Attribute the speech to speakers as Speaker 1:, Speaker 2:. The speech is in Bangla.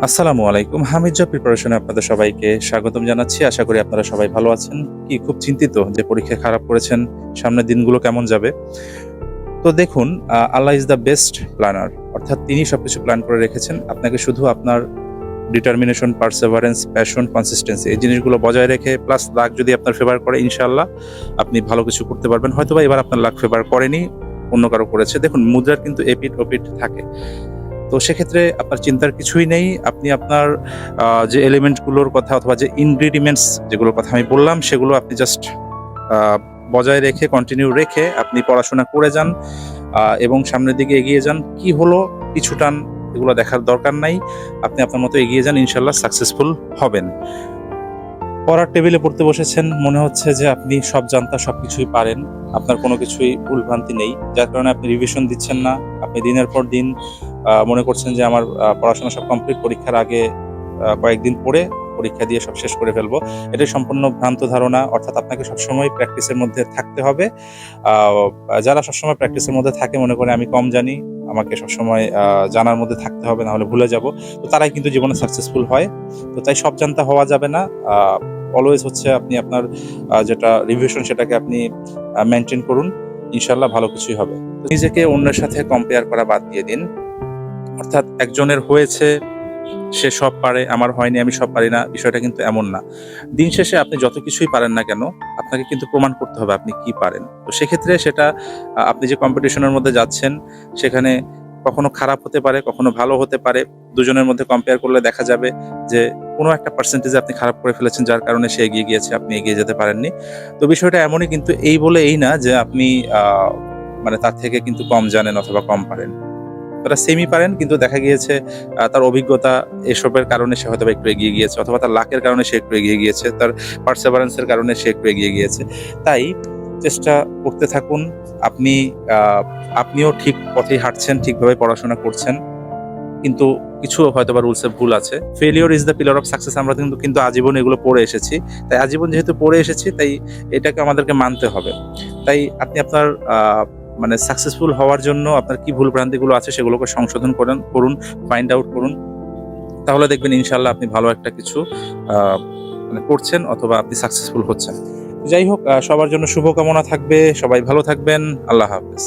Speaker 1: আসসালামু আলাইকুম। হামিদ জব প্রিপারেশনে আপনাদের সবাইকে স্বাগতম জানাচ্ছি। আশা করি আপনারা সবাই ভালো আছেন। কি খুব চিন্তিত যে পরীক্ষায় খারাপ করেছেন, সামনের দিনগুলো কেমন যাবে? তো দেখুন, আল্লাহ ইজ দ্য বেস্ট প্ল্যানার। অর্থাৎ তিনি সবকিছু প্ল্যান করে রেখেছেন। আপনাকে শুধু আপনার ডিটারমিনেশন, পারসেভারেন্স, প্যাশন, কনসিস্টেন্সি এই জিনিসগুলো বজায় রেখে প্লাস লাক যদি আপনার ফেভার করে ইনশাআল্লাহ আপনি ভালো কিছু করতে পারবেন। হয়তোবা এবার আপনার লাক ফেভার করেনি, অন্য কারো করেছে। দেখুন মুদ্রার কিন্তু এপিঠ ওপিঠ থাকে। তো সেক্ষেত্রে আপনার চিন্তার কিছুই নেই। আপনি আপনার যে এলিমেন্ট গুলোর কথা অথবা যে ইনগ্রিডিয়েন্টস যেগুলোর কথা আমি বললাম সেগুলো আপনি জাস্ট আ বজায় রেখে কন্টিনিউ রেখে আপনি পড়াশোনা করে যান এবং সামনের দিকে এগিয়ে যান। কি হলো পিছুটান এগুলো দেখার দরকার নাই। আপনি আপনার মতো এগিয়ে যান, ইনশাআল্লাহ সাকসেসফুল হবেন। পড়ার টেবিলে পড়তে বসেছেন, মনে হচ্ছে যে আপনি সব জানতা সবকিছুই পারেন। আপনার কোনো কিছুই ভুলভ্রান্তি নেই। যার কারণে আপনি রিভিশন দিচ্ছেন না। আপনি দিনের পর দিন মনে করছেন যে আমার পড়াশোনা সব কমপ্লিট, পরীক্ষার আগে কয়েকদিন পড়ে পরীক্ষা দিয়ে সব শেষ করে ফেলবো। এটাই সম্পূর্ণ ভ্রান্ত ধারণা। অর্থাৎ আপনাকে সবসময় প্র্যাকটিসের মধ্যে থাকতে হবে। আ যারা সবসময় প্র্যাকটিসের মধ্যে থাকে মনে করে আমি কম জানি, আমাকে সবসময় জানার মধ্যে থাকতে হবে, না হলে ভুলে যাব। তো তারাই কিন্তু জীবনে সাকসেসফুল হয়। তো তাই সব জানতা হওয়া যাবে না। আ অলওয়েজ হচ্ছে আপনি আপনার যেটা রিভিশন সেটাকে আপনি মেইনটেইন করুন। ইনশাআল্লাহ ভালো কিছুই হবে। তো নিজেকে অন্যের সাথে কম্পেয়ার করা বাদ দিয়ে দিন। অর্থাৎ একজনের হয়েছে, সে সব পারে, আমার হয়নি, আমি সব পারি না। বিষয়টা কিন্তু এমন না। দিন শেষে আপনি যত কিছুই পারেন না কেন, আপনাকে কিন্তু প্রমাণ করতে হবে আপনি কি পারেন। তো সেক্ষেত্রে সেটা আপনি যে কম্পিটিশনের মধ্যে যাচ্ছেন, সেখানে কখনো খারাপ হতে পারে, কখনো ভালো হতে পারে। দুজনের মধ্যে কম্পেয়ার করলে দেখা যাবে যে কোনো একটা পার্সেন্টেজে আপনি খারাপ করে ফেলেছেন, যার কারণে সে এগিয়ে গিয়েছে, আপনি এগিয়ে যেতে পারেননি। তো বিষয়টা এমনই, কিন্তু এই বলে এই না যে আপনি আ মানে তার থেকে কিন্তু কম জানেন অথবা কম পারেন। তারা সেমই পারেন, কিন্তু দেখা গিয়েছে তার অভিজ্ঞতা এসবের কারণে সে হয়তোবা একটু এগিয়ে গিয়েছে, অথবা তার লাকের কারণে সে একটু এগিয়ে গিয়েছে, তার পারসেভারেন্স এর কারণে সে একটু এগিয়ে গিয়েছে। তাই চেষ্টা করতে থাকুন। আপনি আ আপনিও ঠিক পথেই হাঁটছেন, ঠিকভাবে পড়াশোনা করছেন। কিন্তু কিছু হয়তোবা রুলস এ ভুল আছে। Failure is the pillar of success, আমরা কিন্তু আজীবন এগুলো পড়ে এসেছি। তাই আজীবন যেহেতু পড়ে এসেছি, তাই এটাকে আমাদেরকে মানতে হবে। তাই আপনি আপনার মানে সাকসেসফুল হওয়ার জন্য আপনার কি ভুল ভ্রান্তিগুলো আছে সেগুলোকে সংশোধন করুন, ফাইন্ড আউট করুন। তাহলে দেখবেন ইনশাআল্লাহ আপনি ভালো একটা কিছু আ মানে করছেন অথবা আপনি সাকসেসফুল হচ্ছেন। যাই হোক, সবার জন্য শুভকামনা থাকবে। সবাই ভালো থাকবেন। আল্লাহ হাফেজ।